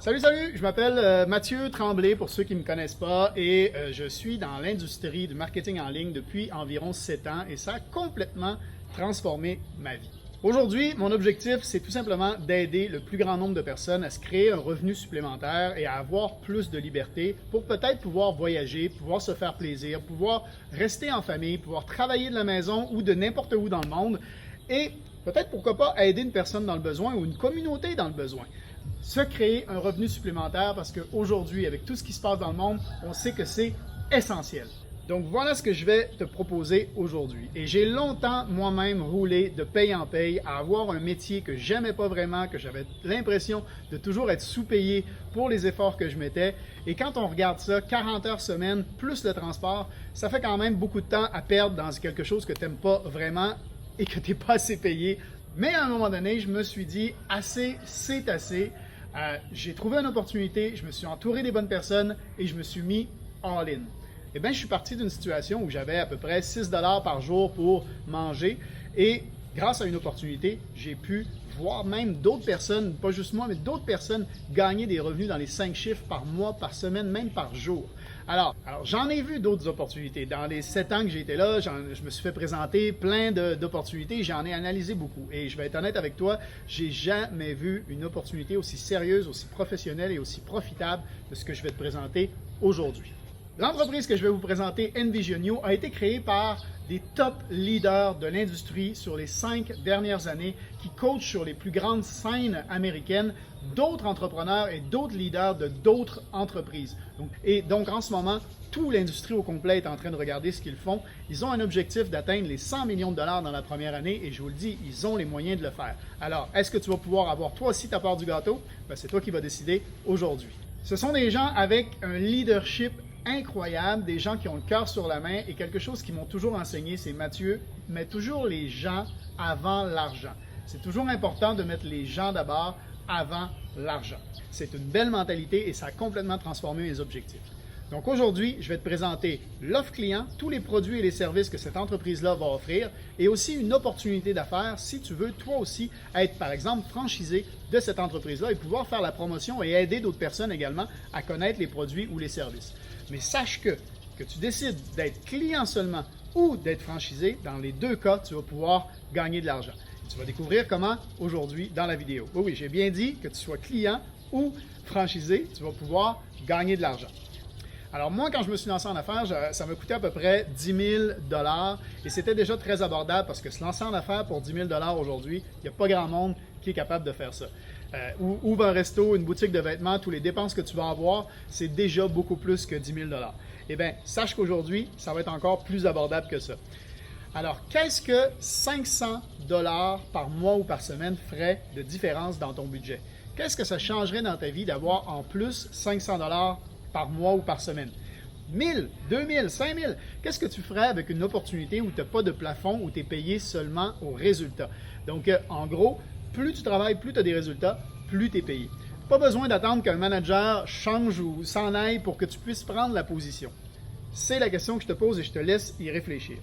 Salut, je m'appelle Mathieu Tremblay pour ceux qui ne me connaissent pas et je suis dans l'industrie du marketing en ligne depuis environ 7 ans et ça a complètement transformé ma vie. Aujourd'hui, mon objectif, c'est tout simplement d'aider le plus grand nombre de personnes à se créer un revenu supplémentaire et à avoir plus de liberté pour peut-être pouvoir voyager, pouvoir se faire plaisir, pouvoir rester en famille, pouvoir travailler de la maison ou de n'importe où dans le monde et peut-être pourquoi pas aider une personne dans le besoin ou une communauté dans le besoin. Se créer un revenu supplémentaire parce qu'aujourd'hui, avec tout ce qui se passe dans le monde, on sait que c'est essentiel. Donc voilà ce que je vais te proposer aujourd'hui. Et j'ai longtemps moi-même roulé de paye en paye à avoir un métier que j'aimais pas vraiment, que j'avais l'impression de toujours être sous-payé pour les efforts que je mettais. Et quand on regarde ça, 40 heures semaine plus le transport, ça fait quand même beaucoup de temps à perdre dans quelque chose que tu n'aimes pas vraiment et que tu n'es pas assez payé. Mais à un moment donné, je me suis dit, assez, c'est assez. J'ai trouvé une opportunité, je me suis entouré des bonnes personnes et je me suis mis all-in. Eh bien, je suis parti d'une situation où j'avais à peu près 6 $ par jour pour manger et grâce à une opportunité, j'ai pu voir même d'autres personnes, pas juste moi, mais d'autres personnes gagner des revenus dans les 5 chiffres par mois, par semaine, même par jour. Alors j'en ai vu d'autres opportunités. Dans les 7 ans que j'ai été là, je me suis fait présenter plein d'opportunités, j'en ai analysé beaucoup. Et je vais être honnête avec toi, j'ai jamais vu une opportunité aussi sérieuse, aussi professionnelle et aussi profitable que ce que je vais te présenter aujourd'hui. L'entreprise que je vais vous présenter, Envision You, a été créée par des top leaders de l'industrie sur les 5 dernières années qui coachent sur les plus grandes scènes américaines d'autres entrepreneurs et d'autres leaders de d'autres entreprises. Donc en ce moment, toute l'industrie au complet est en train de regarder ce qu'ils font. Ils ont un objectif d'atteindre les 100 millions de dollars dans la première année et je vous le dis, ils ont les moyens de le faire. Alors, est-ce que tu vas pouvoir avoir toi aussi ta part du gâteau? C'est toi qui vas décider aujourd'hui. Ce sont des gens avec un leadership incroyable, des gens qui ont le cœur sur la main et quelque chose qui m'ont toujours enseigné, c'est Mathieu, mets toujours les gens avant l'argent. C'est toujours important de mettre les gens d'abord avant l'argent. C'est une belle mentalité et ça a complètement transformé mes objectifs. Donc aujourd'hui, je vais te présenter l'offre client, tous les produits et les services que cette entreprise-là va offrir et aussi une opportunité d'affaires si tu veux toi aussi être par exemple franchisé de cette entreprise-là et pouvoir faire la promotion et aider d'autres personnes également à connaître les produits ou les services. Mais sache que tu décides d'être client seulement ou d'être franchisé, dans les deux cas, tu vas pouvoir gagner de l'argent. Tu vas découvrir comment aujourd'hui dans la vidéo. Oui, j'ai bien dit que tu sois client ou franchisé, tu vas pouvoir gagner de l'argent. Alors moi, quand je me suis lancé en affaires, ça m'a coûté à peu près 10 000 $ et c'était déjà très abordable parce que se lancer en affaires pour 10 000 $ aujourd'hui, il n'y a pas grand monde qui est capable de faire ça. Ouvre un resto, une boutique de vêtements, tous les dépenses que tu vas avoir, c'est déjà beaucoup plus que 10 000 $. Eh bien, sache qu'aujourd'hui, ça va être encore plus abordable que ça. Alors, qu'est-ce que 500 $ par mois ou par semaine ferait de différence dans ton budget? Qu'est-ce que ça changerait dans ta vie d'avoir en plus 500 $ par mois ou par semaine? 1000, 2000, 5000, qu'est-ce que tu ferais avec une opportunité où tu n'as pas de plafond, où tu es payé seulement au résultat? Donc, en gros, plus tu travailles, plus tu as des résultats, plus tu es payé. Pas besoin d'attendre qu'un manager change ou s'en aille pour que tu puisses prendre la position. C'est la question que je te pose et je te laisse y réfléchir.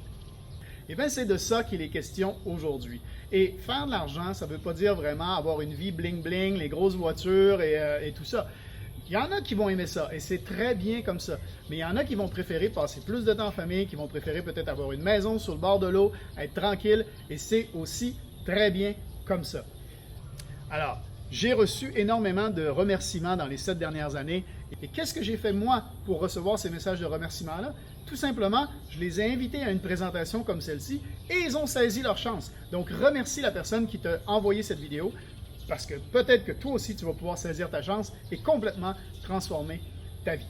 Eh bien, c'est de ça qu'il est question aujourd'hui. Et faire de l'argent, ça ne veut pas dire vraiment avoir une vie bling-bling, les grosses voitures et tout ça. Il y en a qui vont aimer ça et c'est très bien comme ça. Mais il y en a qui vont préférer passer plus de temps en famille, qui vont préférer peut-être avoir une maison sur le bord de l'eau, être tranquille et c'est aussi très bien comme ça. Alors, j'ai reçu énormément de remerciements dans les 7 dernières années. Et qu'est-ce que j'ai fait moi pour recevoir ces messages de remerciements-là? Tout simplement, je les ai invités à une présentation comme celle-ci et ils ont saisi leur chance. Donc, remercie la personne qui t'a envoyé cette vidéo parce que peut-être que toi aussi, tu vas pouvoir saisir ta chance et complètement transformer ta vie.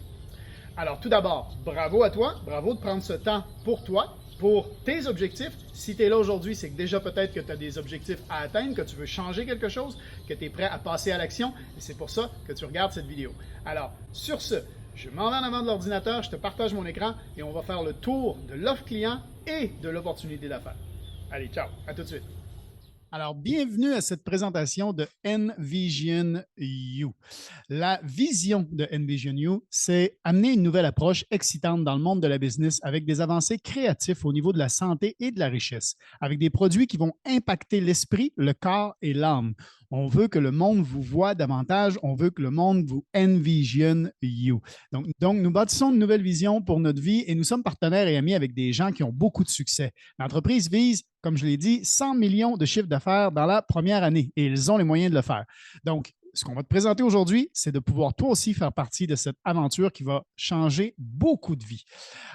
Alors, tout d'abord, bravo à toi, bravo de prendre ce temps pour toi, pour tes objectifs. Si tu es là aujourd'hui, c'est que déjà peut-être que tu as des objectifs à atteindre, que tu veux changer quelque chose, que tu es prêt à passer à l'action et c'est pour ça que tu regardes cette vidéo. Alors, sur ce, je m'en vais en avant de l'ordinateur, je te partage mon écran et on va faire le tour de l'offre client et de l'opportunité d'affaires. Allez, ciao, à tout de suite. Alors, bienvenue à cette présentation de Envision You. La vision de Envision You, c'est amener une nouvelle approche excitante dans le monde de la business avec des avancées créatives au niveau de la santé et de la richesse, avec des produits qui vont impacter l'esprit, le corps et l'âme. On veut que le monde vous voit davantage. On veut que le monde vous envision you. Donc, nous bâtissons une nouvelle vision pour notre vie et nous sommes partenaires et amis avec des gens qui ont beaucoup de succès. L'entreprise vise, comme je l'ai dit, 100 millions de chiffres d'affaires dans la première année et ils ont les moyens de le faire. Donc, ce qu'on va te présenter aujourd'hui, c'est de pouvoir toi aussi faire partie de cette aventure qui va changer beaucoup de vies.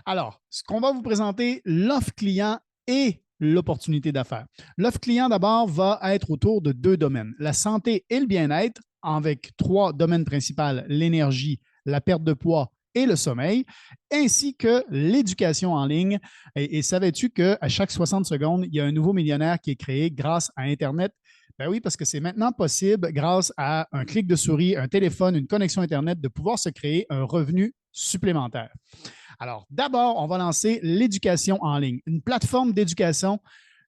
Alors, ce qu'on va vous présenter, l'offre client et l'opportunité d'affaires. L'offre client, d'abord, va être autour de 2 domaines, la santé et le bien-être, avec 3 domaines principaux, l'énergie, la perte de poids et le sommeil, ainsi que l'éducation en ligne. Et savais-tu qu'à chaque 60 secondes, il y a un nouveau millionnaire qui est créé grâce à Internet? Ben oui, parce que c'est maintenant possible, grâce à un clic de souris, un téléphone, une connexion Internet, de pouvoir se créer un revenu supplémentaire. Alors, d'abord, on va lancer l'éducation en ligne, une plateforme d'éducation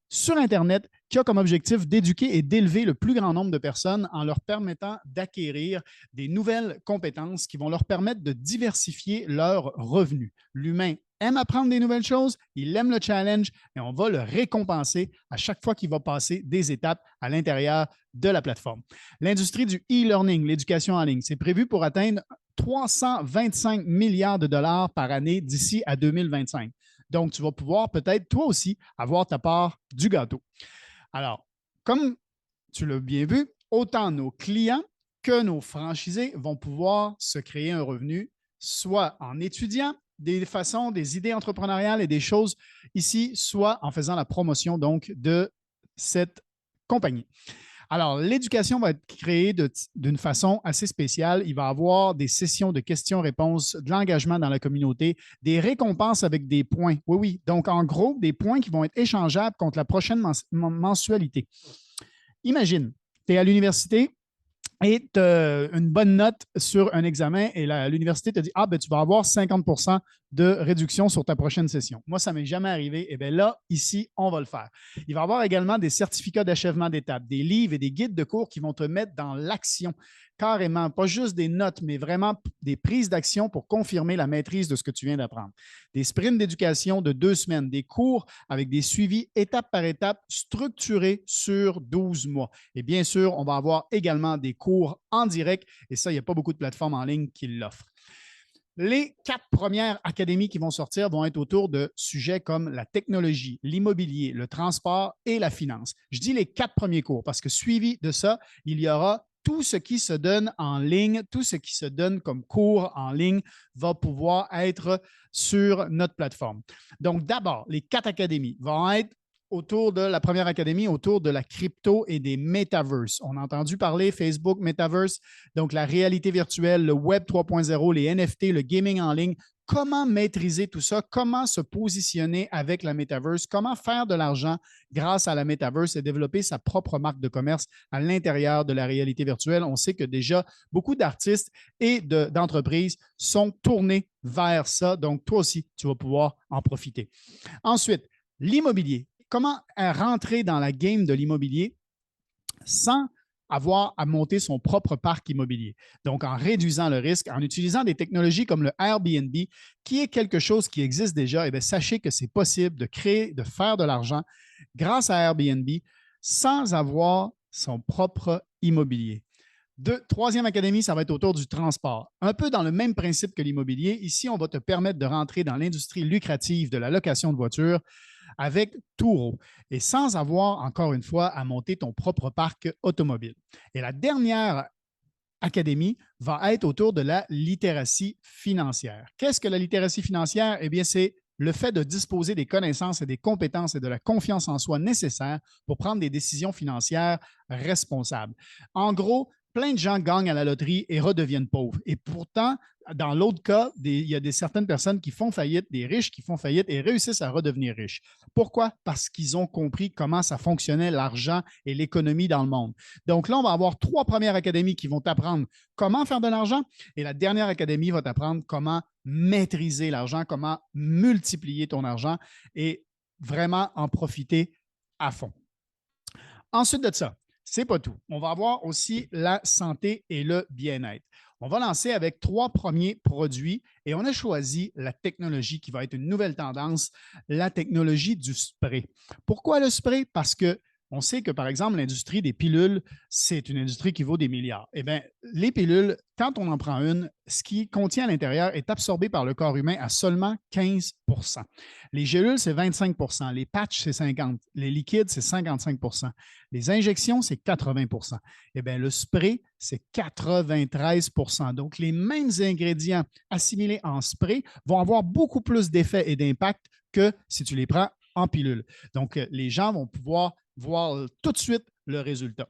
sur Internet qui a comme objectif d'éduquer et d'élever le plus grand nombre de personnes en leur permettant d'acquérir des nouvelles compétences qui vont leur permettre de diversifier leurs revenus. L'humain aime apprendre des nouvelles choses, il aime le challenge et on va le récompenser à chaque fois qu'il va passer des étapes à l'intérieur de la plateforme. L'industrie du e-learning, l'éducation en ligne, c'est prévu pour atteindre 325 milliards de dollars par année d'ici à 2025. Donc, tu vas pouvoir peut-être toi aussi avoir ta part du gâteau. Alors, comme tu l'as bien vu, autant nos clients que nos franchisés vont pouvoir se créer un revenu, soit en étudiant des façons, des idées entrepreneuriales et des choses ici, soit en faisant la promotion donc de cette compagnie. Alors, l'éducation va être créée d'une façon assez spéciale. Il va y avoir des sessions de questions-réponses, de l'engagement dans la communauté, des récompenses avec des points. Oui, oui. Donc, en gros, des points qui vont être échangeables contre la prochaine mensualité. Imagine, tu es à l'université et tu as une bonne note sur un examen et l'université te dit « Ah, ben tu vas avoir 50 de réduction sur ta prochaine session. » Moi, ça ne m'est jamais arrivé. Et bien là, ici, on va le faire. Il va y avoir également des certificats d'achèvement d'étape, des livres et des guides de cours qui vont te mettre dans l'action carrément, pas juste des notes, mais vraiment des prises d'action pour confirmer la maîtrise de ce que tu viens d'apprendre. Des sprints d'éducation de 2 semaines, des cours avec des suivis étape par étape structurés sur 12 mois. Et bien sûr, on va avoir également des cours en direct et ça, il n'y a pas beaucoup de plateformes en ligne qui l'offrent. Les 4 premières académies qui vont sortir vont être autour de sujets comme la technologie, l'immobilier, le transport et la finance. Je dis les 4 premiers cours parce que suivi de ça, il y aura tout ce qui se donne en ligne, tout ce qui se donne comme cours en ligne va pouvoir être sur notre plateforme. Donc, d'abord, les 4 académies vont être autour de la première académie, autour de la crypto et des metaverses. On a entendu parler Facebook, metaverse, donc la réalité virtuelle, le Web 3.0, les NFT, le gaming en ligne. Comment maîtriser tout ça? Comment se positionner avec la metaverse? Comment faire de l'argent grâce à la metaverse et développer sa propre marque de commerce à l'intérieur de la réalité virtuelle? On sait que déjà beaucoup d'artistes et d'entreprises sont tournés vers ça. Donc, toi aussi, tu vas pouvoir en profiter. Ensuite, l'immobilier. Comment rentrer dans la game de l'immobilier sans avoir à monter son propre parc immobilier. Donc, en réduisant le risque, en utilisant des technologies comme le Airbnb, qui est quelque chose qui existe déjà, et bien, sachez que c'est possible de créer, de faire de l'argent grâce à Airbnb sans avoir son propre immobilier. Troisième académie, ça va être autour du transport. Un peu dans le même principe que l'immobilier. Ici, on va te permettre de rentrer dans l'industrie lucrative de la location de voitures avec Turo et sans avoir, encore une fois, à monter ton propre parc automobile. Et la dernière académie va être autour de la littératie financière. Qu'est-ce que la littératie financière? Eh bien, c'est le fait de disposer des connaissances et des compétences et de la confiance en soi nécessaires pour prendre des décisions financières responsables. En gros, plein de gens gagnent à la loterie et redeviennent pauvres. Et pourtant, dans l'autre cas, il y a certaines personnes qui font faillite, des riches qui font faillite et réussissent à redevenir riches. Pourquoi? Parce qu'ils ont compris comment ça fonctionnait l'argent et l'économie dans le monde. Donc là, on va avoir 3 premières académies qui vont t'apprendre comment faire de l'argent et la dernière académie va t'apprendre comment maîtriser l'argent, comment multiplier ton argent et vraiment en profiter à fond. Ensuite de ça, c'est pas tout. On va avoir aussi la santé et le bien-être. On va lancer avec 3 premiers produits et on a choisi la technologie qui va être une nouvelle tendance, la technologie du spray. Pourquoi le spray? Parce que On sait que, par exemple, l'industrie des pilules, c'est une industrie qui vaut des milliards. Eh bien, les pilules, quand on en prend une, ce qui contient à l'intérieur est absorbé par le corps humain à seulement 15. Les gélules, c'est 25. Les patchs, c'est 50. Les liquides, c'est 55. Les injections, c'est 80. Eh bien, le spray, c'est 93. Donc, les mêmes ingrédients assimilés en spray vont avoir beaucoup plus d'effet et d'impact que si tu les prends en pilule. Donc, les gens vont pouvoir voir tout de suite le résultat.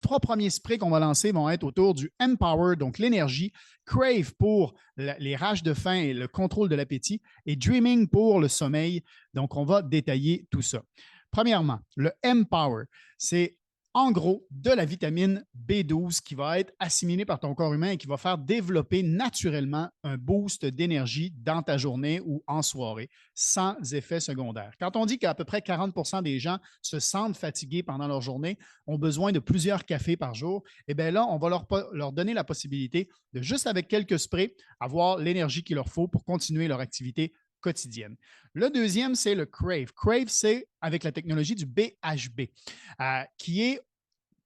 3 premiers sprays qu'on va lancer vont être autour du Empower, donc l'énergie, Crave pour les rages de faim et le contrôle de l'appétit, et Dreaming pour le sommeil. Donc, on va détailler tout ça. Premièrement, le Empower, c'est en gros de la vitamine B12 qui va être assimilée par ton corps humain et qui va faire développer naturellement un boost d'énergie dans ta journée ou en soirée, sans effet secondaire. Quand on dit qu'à peu près 40 des gens se sentent fatigués pendant leur journée, ont besoin de plusieurs cafés par jour, eh bien là, on va leur donner la possibilité de juste avec quelques sprays avoir l'énergie qu'il leur faut pour continuer leur activité quotidienne. Le deuxième, c'est le Crave. Crave, c'est avec la technologie du BHB, qui est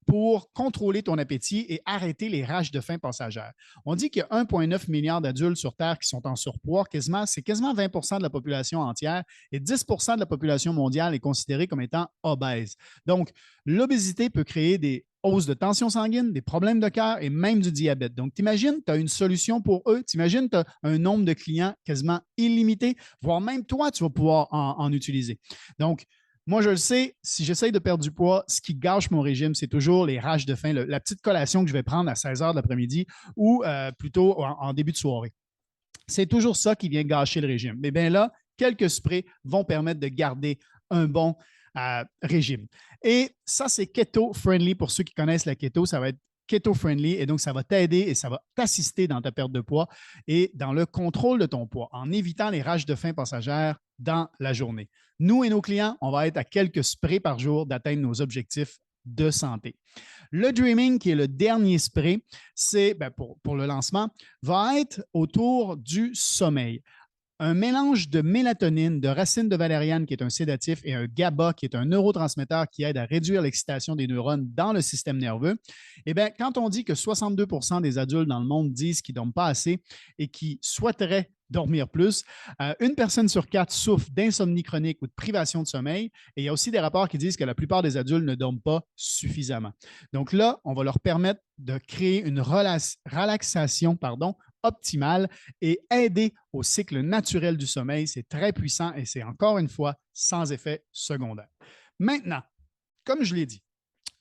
pour contrôler ton appétit et arrêter les rages de faim passagères. On dit qu'il y a 1,9 milliard d'adultes sur Terre qui sont en surpoids. C'est quasiment 20 de la population entière et 10 de la population mondiale est considérée comme étant obèse. Donc, l'obésité peut créer des hausses de tension sanguine, des problèmes de cœur et même du diabète. Donc, t'imagines, tu as une solution pour eux. T'imagines, tu as un nombre de clients quasiment illimité, voire même toi, tu vas pouvoir en utiliser. Donc, moi, je le sais, si j'essaye de perdre du poids, ce qui gâche mon régime, c'est toujours les rages de faim, la petite collation que je vais prendre à 16 heures de l'après-midi ou plutôt en début de soirée. C'est toujours ça qui vient gâcher le régime. Mais bien là, quelques sprays vont permettre de garder un bon régime. Et ça, c'est keto-friendly. Pour ceux qui connaissent la keto, ça va être keto-friendly et donc ça va t'aider et ça va t'assister dans ta perte de poids et dans le contrôle de ton poids en évitant les rages de faim passagères dans la journée. Nous et nos clients, on va être à quelques sprays par jour d'atteindre nos objectifs de santé. Le Dreaming, qui est le dernier spray, c'est pour le lancement, va être autour du sommeil. Un mélange de mélatonine, de racine de valériane, qui est un sédatif, et un GABA, qui est un neurotransmetteur qui aide à réduire l'excitation des neurones dans le système nerveux. Eh bien, quand on dit que 62 des adultes dans le monde disent qu'ils ne dorment pas assez et qui souhaiteraient dormir plus, une personne sur 4 souffre d'insomnie chronique ou de privation de sommeil. Et il y a aussi des rapports qui disent que la plupart des adultes ne dorment pas suffisamment. Donc là, on va leur permettre de créer une relaxation optimale et aider au cycle naturel du sommeil. C'est très puissant et c'est encore une fois sans effet secondaire. Maintenant, comme je l'ai dit,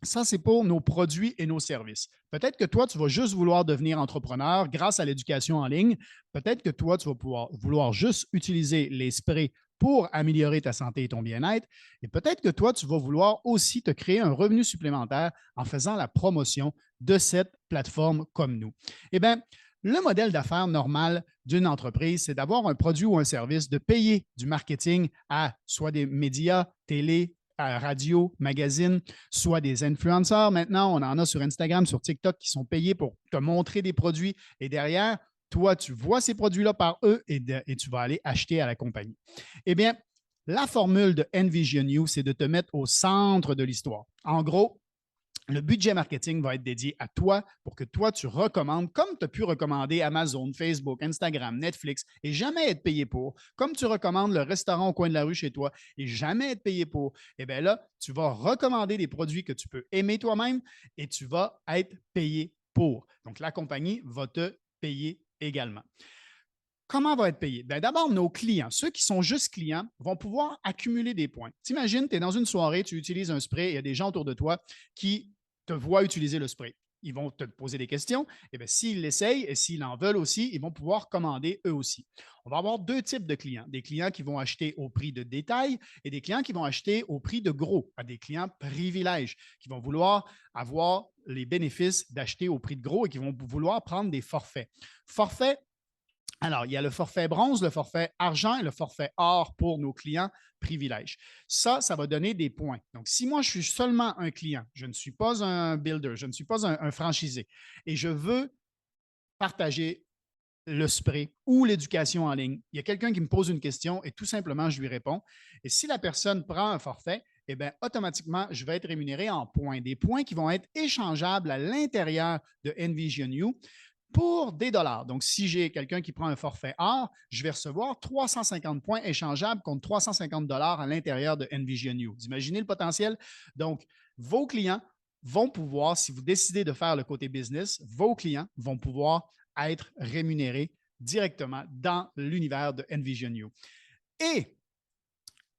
ça, c'est pour nos produits et nos services. Peut-être que toi, tu vas juste vouloir devenir entrepreneur grâce à l'éducation en ligne. Peut-être que toi, tu vas vouloir juste utiliser les sprays pour améliorer ta santé et ton bien-être. Et peut-être que toi, tu vas vouloir aussi te créer un revenu supplémentaire en faisant la promotion de cette plateforme comme nous. Eh bien, le modèle d'affaires normal d'une entreprise, c'est d'avoir un produit ou un service, de payer du marketing à soit des médias, télé, radio, magazine, soit des influenceurs. Maintenant, on en a sur Instagram, sur TikTok qui sont payés pour te montrer des produits et derrière, toi, tu vois ces produits-là par eux et tu vas aller acheter à la compagnie. Eh bien, la formule de Envision You, c'est de te mettre au centre de l'histoire. En gros, le budget marketing va être dédié à toi pour que toi, tu recommandes, comme tu as pu recommander Amazon, Facebook, Instagram, Netflix et jamais être payé pour, comme tu recommandes le restaurant au coin de la rue chez toi et jamais être payé pour, eh bien là, tu vas recommander des produits que tu peux aimer toi-même et tu vas être payé pour. Donc, la compagnie va te payer également. Comment va être payé? D'abord, nos clients, ceux qui sont juste clients, vont pouvoir accumuler des points. T'imagines, tu es dans une soirée, tu utilises un spray, il y a des gens autour de toi qui te voient utiliser le spray. Ils vont te poser des questions. Et bien, s'ils l'essayent et s'ils en veulent aussi, ils vont pouvoir commander eux aussi. On va avoir deux types de clients. Des clients qui vont acheter au prix de détail et des clients qui vont acheter au prix de gros, à des clients privilèges, qui vont vouloir avoir les bénéfices d'acheter au prix de gros et qui vont vouloir prendre des forfaits. Forfait, alors, il y a le forfait bronze, le forfait argent et le forfait or pour nos clients privilèges. Ça va donner des points. Donc, si moi, je suis seulement un client, je ne suis pas un builder, je ne suis pas un franchisé et je veux partager le spray ou l'éducation en ligne, il y a quelqu'un qui me pose une question et tout simplement, je lui réponds. Et si la personne prend un forfait, eh bien, automatiquement, je vais être rémunéré en points. Des points qui vont être échangeables à l'intérieur de Envision You pour des dollars. Donc, si j'ai quelqu'un qui prend un forfait or, je vais recevoir 350 points échangeables contre 350 dollars à l'intérieur de Envision You. Vous imaginez le potentiel? Donc, vos clients vont pouvoir, si vous décidez de faire le côté business, vos clients vont pouvoir être rémunérés directement dans l'univers de Envision You. Et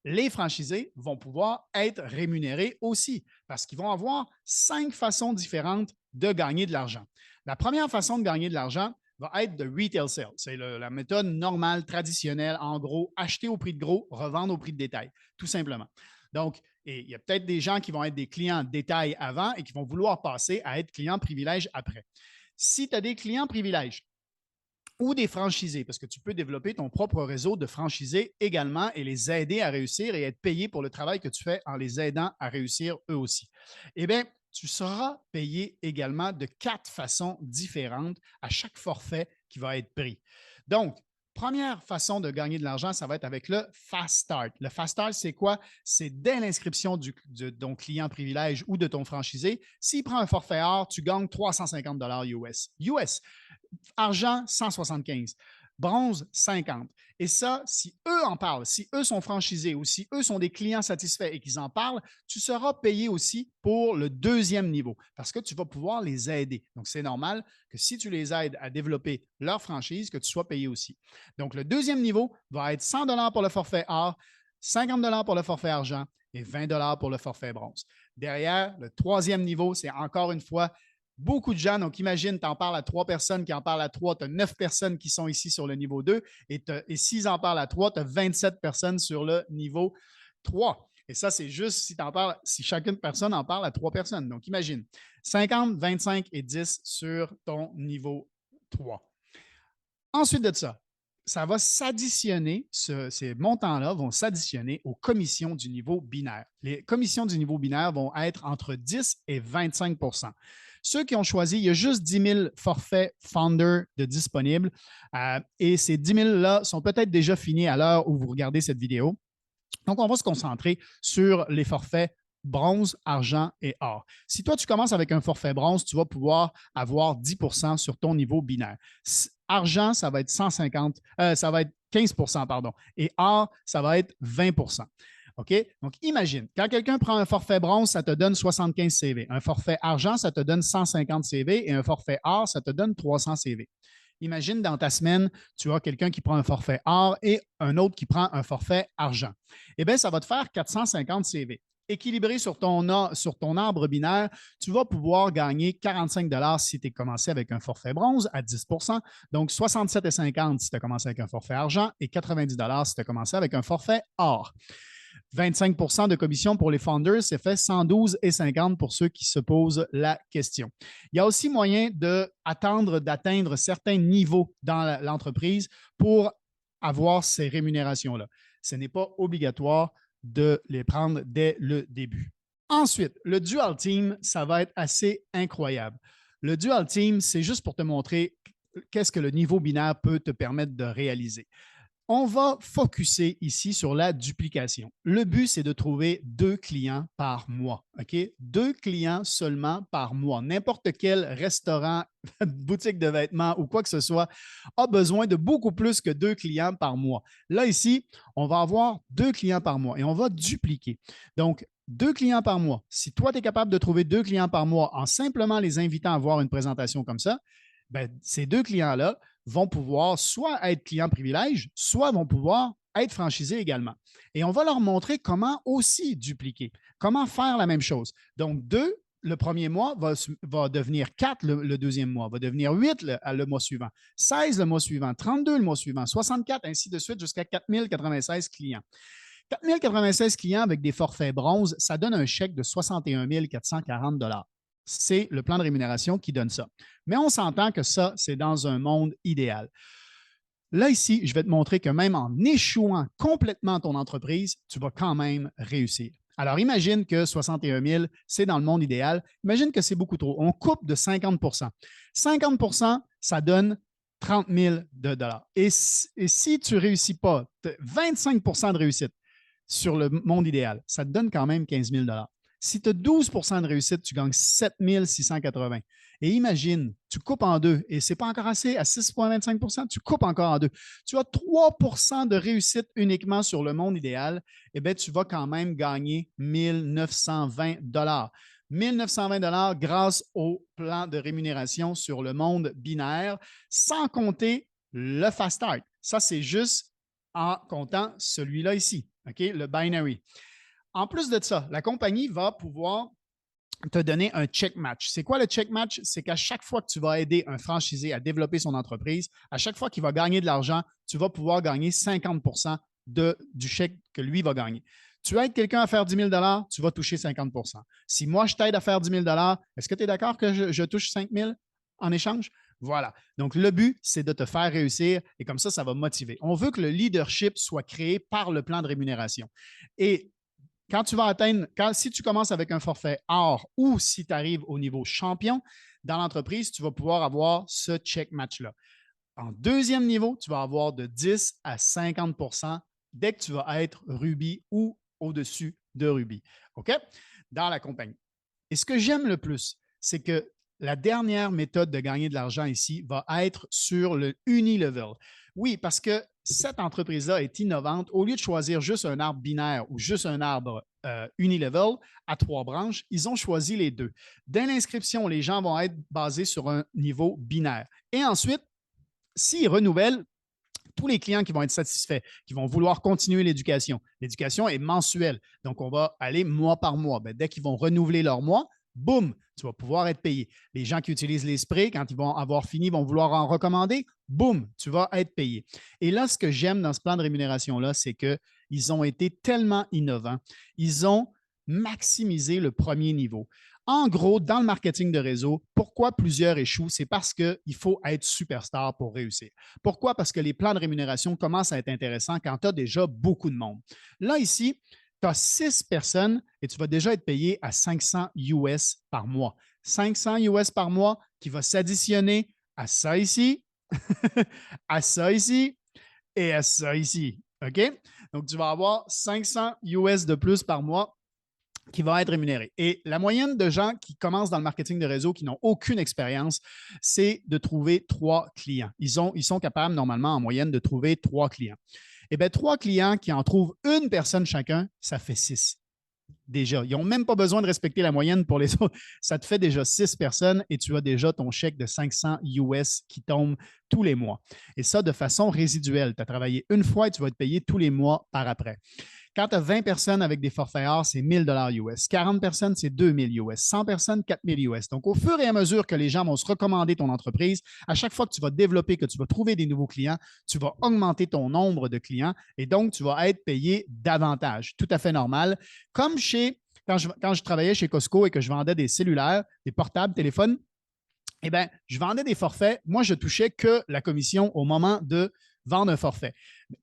les franchisés vont pouvoir être rémunérés aussi parce qu'ils vont avoir 5 façons différentes de gagner de l'argent. La première façon de gagner de l'argent va être de retail sale. C'est la méthode normale, traditionnelle, en gros, acheter au prix de gros, revendre au prix de détail, tout simplement. Donc, il y a peut-être des gens qui vont être des clients détail avant et qui vont vouloir passer à être clients privilèges après. Si tu as des clients privilèges ou des franchisés, parce que tu peux développer ton propre réseau de franchisés également et les aider à réussir et être payé pour le travail que tu fais en les aidant à réussir eux aussi. Eh bien, tu seras payé également de 4 façons différentes à chaque forfait qui va être pris. Donc, première façon de gagner de l'argent, ça va être avec le Fast Start. Le Fast Start, c'est quoi? C'est dès l'inscription de ton client privilège ou de ton franchisé. S'il prend un forfait or, tu gagnes 350 US. Argent, 175. Bronze, 50. Et ça, si eux en parlent, si eux sont franchisés ou si eux sont des clients satisfaits et qu'ils en parlent, tu seras payé aussi pour le deuxième niveau parce que tu vas pouvoir les aider. Donc, c'est normal que si tu les aides à développer leur franchise, que tu sois payé aussi. Donc, le deuxième niveau va être 100 $ pour le forfait or, 50 $ pour le forfait argent et 20 $ pour le forfait bronze. Derrière, le troisième niveau, c'est encore une fois beaucoup de gens. Donc, imagine, tu en parles à 3 personnes qui en parlent à 3, tu as 9 personnes qui sont ici sur le niveau 2 et s'ils en parlent à 3, tu as 27 personnes sur le niveau 3. Et ça, c'est juste si chacune personne en parle à 3 personnes. Donc, imagine 50, 25 et 10 sur ton niveau 3. Ensuite de ça va s'additionner, ces montants-là vont s'additionner aux commissions du niveau binaire. Les commissions du niveau binaire vont être entre 10 et 25 %. Ceux qui ont choisi, il y a juste 10 000 forfaits Founder de disponibles et ces 10 000-là sont peut-être déjà finis à l'heure où vous regardez cette vidéo. Donc, on va se concentrer sur les forfaits bronze, argent et or. Si toi, tu commences avec un forfait bronze, tu vas pouvoir avoir 10 % sur ton niveau binaire. Argent, ça va être ça va être 15 %, pardon. Et or, ça va être 20 %. OK? Donc, imagine, quand quelqu'un prend un forfait bronze, ça te donne 75 CV. Un forfait argent, ça te donne 150 CV et un forfait or, ça te donne 300 CV. Imagine dans ta semaine, tu as quelqu'un qui prend un forfait or et un autre qui prend un forfait argent. Eh bien, ça va te faire 450 CV. Équilibré sur ton arbre binaire, tu vas pouvoir gagner 45 $ si tu es commencé avec un forfait bronze à 10 %, donc 67,50 si tu as commencé avec un forfait argent et 90 $ si tu as commencé avec un forfait or. 25 % de commission pour les founders, c'est fait 112,50 pour ceux qui se posent la question. Il y a aussi moyen d'atteindre certains niveaux dans l'entreprise pour avoir ces rémunérations-là. Ce n'est pas obligatoire de les prendre dès le début. Ensuite, le Dual Team, ça va être assez incroyable. Le Dual Team, c'est juste pour te montrer qu'est-ce que le niveau binaire peut te permettre de réaliser. On va focuser ici sur la duplication. Le but, c'est de trouver 2 clients par mois. OK? 2 clients seulement par mois. N'importe quel restaurant, boutique de vêtements ou quoi que ce soit a besoin de beaucoup plus que 2 clients par mois. Là, ici, on va avoir 2 clients par mois et on va dupliquer. Donc, 2 clients par mois. Si toi, tu es capable de trouver 2 clients par mois en simplement les invitant à voir une présentation comme ça, bien, ces 2 clients-là vont pouvoir soit être clients privilèges, soit vont pouvoir être franchisés également. Et on va leur montrer comment aussi dupliquer, comment faire la même chose. Donc, 2 le premier mois va devenir 4 le deuxième mois, va devenir 8 le mois suivant, 16 le mois suivant, 32 le mois suivant, 64, ainsi de suite, jusqu'à 4096 clients. 4096 clients avec des forfaits bronze, ça donne un chèque de 61 440 $. C'est le plan de rémunération qui donne ça. Mais on s'entend que ça, c'est dans un monde idéal. Là, ici, je vais te montrer que même en échouant complètement ton entreprise, tu vas quand même réussir. Alors, imagine que 61 000, c'est dans le monde idéal. Imagine que c'est beaucoup trop. On coupe de 50 %. 50 %, ça donne 30 000 $. Et si tu ne réussis pas, 25 % de réussite, sur le monde idéal. Ça te donne quand même 15 000 $. Si tu as 12 de réussite, tu gagnes 7 680. Et imagine, tu coupes en deux, et ce n'est pas encore assez, à 6,25 tu coupes encore en deux. Tu as 3 de réussite uniquement sur le monde idéal, eh bien, tu vas quand même gagner 1 920 $. 1 920 $ grâce au plan de rémunération sur le monde binaire, sans compter le fast start. Ça, c'est juste en comptant celui-là ici, okay? Le binary. En plus de ça, la compagnie va pouvoir te donner un check match. C'est quoi le check match? C'est qu'à chaque fois que tu vas aider un franchisé à développer son entreprise, à chaque fois qu'il va gagner de l'argent, tu vas pouvoir gagner 50 du chèque que lui va gagner. Tu aides quelqu'un à faire 10 000 $, tu vas toucher 50 %. Si moi, je t'aide à faire 10 000 $, est-ce que tu es d'accord que je touche 5 000 en échange? Voilà. Donc, le but, c'est de te faire réussir et comme ça va motiver. On veut que le leadership soit créé par le plan de rémunération. Et quand tu vas atteindre, si tu commences avec un forfait or ou si tu arrives au niveau champion dans l'entreprise, tu vas pouvoir avoir ce check match-là. En deuxième niveau, tu vas avoir de 10 à 50 dès que tu vas être Ruby ou au-dessus de Ruby. OK? Dans la compagnie. Et ce que j'aime le plus, c'est que la dernière méthode de gagner de l'argent ici va être sur le unilevel. Oui, parce que cette entreprise-là est innovante. Au lieu de choisir juste un arbre binaire ou juste un arbre unilevel à 3 branches, ils ont choisi les deux. Dès l'inscription, les gens vont être basés sur un niveau binaire. Et ensuite, s'ils renouvellent, tous les clients qui vont être satisfaits, qui vont vouloir continuer l'éducation. L'éducation est mensuelle, donc on va aller mois par mois. Bien, dès qu'ils vont renouveler leur mois, boum, tu vas pouvoir être payé. Les gens qui utilisent les sprays, quand ils vont avoir fini, vont vouloir en recommander, boum, tu vas être payé. Et là, ce que j'aime dans ce plan de rémunération-là, c'est qu'ils ont été tellement innovants. Ils ont maximisé le premier niveau. En gros, dans le marketing de réseau, pourquoi plusieurs échouent? C'est parce qu'il faut être superstar pour réussir. Pourquoi? Parce que les plans de rémunération commencent à être intéressants quand tu as déjà beaucoup de monde. Là, ici, tu as 6 personnes et tu vas déjà être payé à 500 US par mois. 500 US par mois qui va s'additionner à ça ici, à ça ici et à ça ici. OK? Donc, tu vas avoir 500 US de plus par mois qui va être rémunéré. Et la moyenne de gens qui commencent dans le marketing de réseau, qui n'ont aucune expérience, c'est de trouver 3 clients. Ils sont capables normalement en moyenne de trouver 3 clients. Eh bien, 3 clients qui en trouvent une personne chacun, ça fait 6. Déjà. Ils n'ont même pas besoin de respecter la moyenne pour les autres. Ça te fait déjà 6 personnes et tu as déjà ton chèque de 500 US qui tombe tous les mois. Et ça, de façon résiduelle. Tu as travaillé une fois et tu vas être payé tous les mois par après. Quand tu as 20 personnes avec des forfaits or, c'est 1 000 US. 40 personnes, c'est 2 000 US. 100 personnes, 4 000 US. Donc, au fur et à mesure que les gens vont se recommander ton entreprise, à chaque fois que tu vas développer, que tu vas trouver des nouveaux clients, tu vas augmenter ton nombre de clients et donc tu vas être payé davantage. Tout à fait normal. Comme quand je travaillais chez Costco et que je vendais des cellulaires, des portables, téléphones, eh bien, je vendais des forfaits. Moi, je touchais que la commission au moment de vendre un forfait.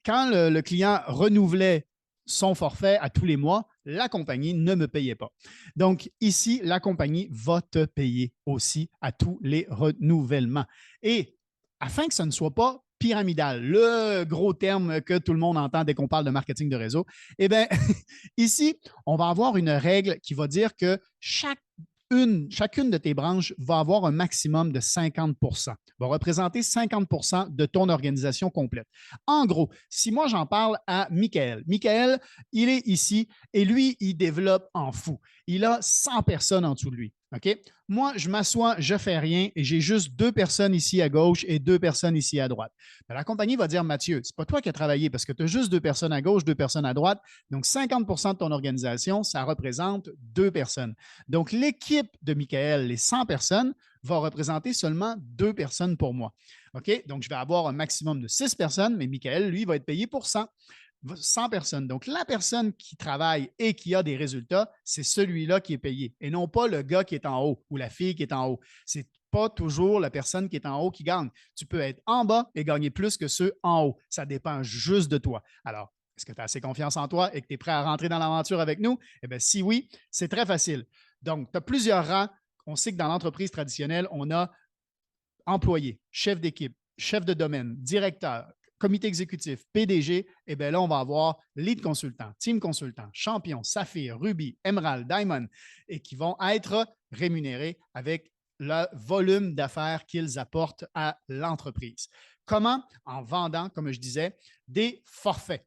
Quand le client renouvelait son forfait à tous les mois, la compagnie ne me payait pas. Donc, ici, la compagnie va te payer aussi à tous les renouvellements. Et afin que ce ne soit pas pyramidal, le gros terme que tout le monde entend dès qu'on parle de marketing de réseau, eh bien, ici, on va avoir une règle qui va dire que chacune de tes branches va avoir un maximum de 50 va représenter 50 de ton organisation complète. En gros, si moi j'en parle à Michael, il est ici et lui, il développe en fou. Il a 100 personnes en dessous de lui. OK? Moi, je m'assois, je ne fais rien et j'ai juste 2 personnes ici à gauche et 2 personnes ici à droite. Ben, la compagnie va dire, Mathieu, ce n'est pas toi qui as travaillé parce que tu as juste 2 personnes à gauche, 2 personnes à droite. Donc, 50 de ton organisation, ça représente 2 personnes. Donc, l'équipe de Michael, les 100 personnes, va représenter seulement 2 personnes pour moi. OK? Donc, je vais avoir un maximum de 6 personnes, mais Michael, lui, va être payé pour 100 personnes. Donc, la personne qui travaille et qui a des résultats, c'est celui-là qui est payé et non pas le gars qui est en haut ou la fille qui est en haut. C'est pas toujours la personne qui est en haut qui gagne. Tu peux être en bas et gagner plus que ceux en haut. Ça dépend juste de toi. Alors, est-ce que tu as assez confiance en toi et que tu es prêt à rentrer dans l'aventure avec nous? Eh bien, si oui, c'est très facile. Donc, tu as plusieurs rangs. On sait que dans l'entreprise traditionnelle, on a employé, chef d'équipe, chef de domaine, directeur, comité exécutif, PDG, eh bien là, on va avoir lead consultant, team consultant, champion, saphir, ruby, émerald, diamond, et qui vont être rémunérés avec le volume d'affaires qu'ils apportent à l'entreprise. Comment? En vendant, comme je disais, des forfaits.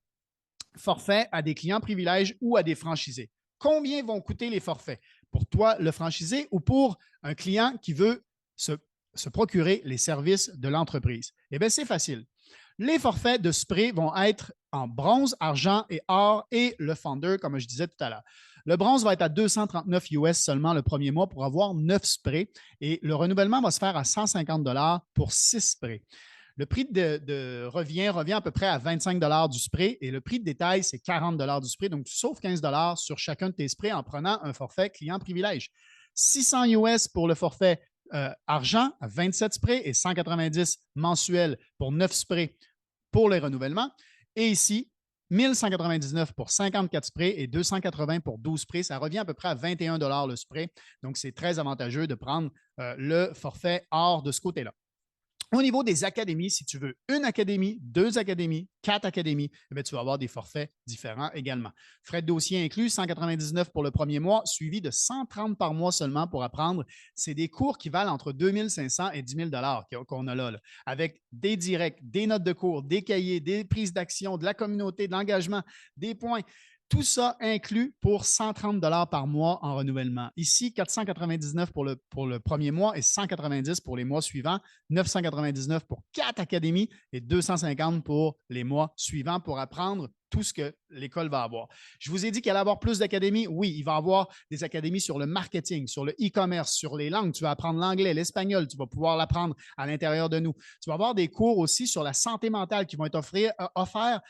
Forfaits à des clients privilèges ou à des franchisés. Combien vont coûter les forfaits? Pour toi, le franchisé, ou pour un client qui veut se procurer les services de l'entreprise? Eh bien, c'est facile. Les forfaits de spray vont être en bronze, argent et or et le Founder, comme je disais tout à l'heure. Le bronze va être à 239 US seulement le premier mois pour avoir 9 sprays et le renouvellement va se faire à 150 pour 6 sprays. Le prix de revient à peu près à 25 du spray et le prix de détail, c'est 40 du spray. Donc, tu sauves 15 sur chacun de tes sprays en prenant un forfait client privilège. 600 US pour le forfait argent à 27 sprays et 190 mensuels pour 9 sprays pour les renouvellements. Et ici, 1199 pour 54 sprays et 280 pour 12 sprays. Ça revient à peu près à 21 le spray. Donc, c'est très avantageux de prendre le forfait hors de ce côté-là. Au niveau des académies, si tu veux une académie, 2 académies, 4 académies, eh bien, tu vas avoir des forfaits différents également. Frais de dossier inclus, 199 pour le premier mois, suivi de 130 par mois seulement pour apprendre. C'est des cours qui valent entre 2500 et 10 000 qu'on a là, avec des directs, des notes de cours, des cahiers, des prises d'action, de la communauté, de l'engagement, des points. Tout ça inclus pour 130 par mois en renouvellement. Ici, 499 pour le premier mois et 190 pour les mois suivants, 999 pour 4 académies et 250 pour les mois suivants pour apprendre tout ce que l'école va avoir. Je vous ai dit qu'il allait avoir plus d'académies. Oui, il va y avoir des académies sur le marketing, sur le e-commerce, sur les langues. Tu vas apprendre l'anglais, l'espagnol. Tu vas pouvoir l'apprendre à l'intérieur de nous. Tu vas avoir des cours aussi sur la santé mentale qui vont être offerts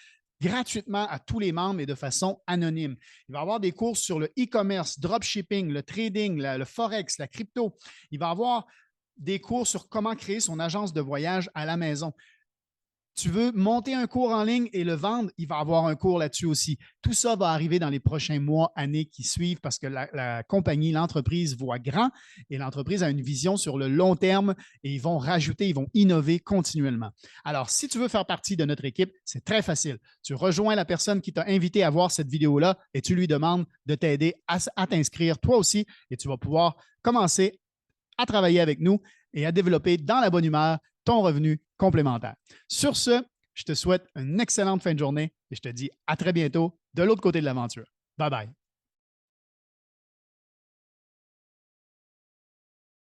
gratuitement à tous les membres et de façon anonyme. Il va y avoir des cours sur le e-commerce, dropshipping, le trading, le forex, la crypto. Il va y avoir des cours sur comment créer son agence de voyage à la maison. Tu veux monter un cours en ligne et le vendre, il va y avoir un cours là-dessus aussi. Tout ça va arriver dans les prochains mois, années qui suivent parce que la compagnie, l'entreprise voit grand et l'entreprise a une vision sur le long terme et ils vont rajouter, ils vont innover continuellement. Alors, si tu veux faire partie de notre équipe, c'est très facile. Tu rejoins la personne qui t'a invité à voir cette vidéo-là et tu lui demandes de t'aider à t'inscrire toi aussi et tu vas pouvoir commencer à travailler avec nous et à développer dans la bonne humeur ton revenu complémentaire. Sur ce, je te souhaite une excellente fin de journée et je te dis à très bientôt de l'autre côté de l'aventure. Bye bye.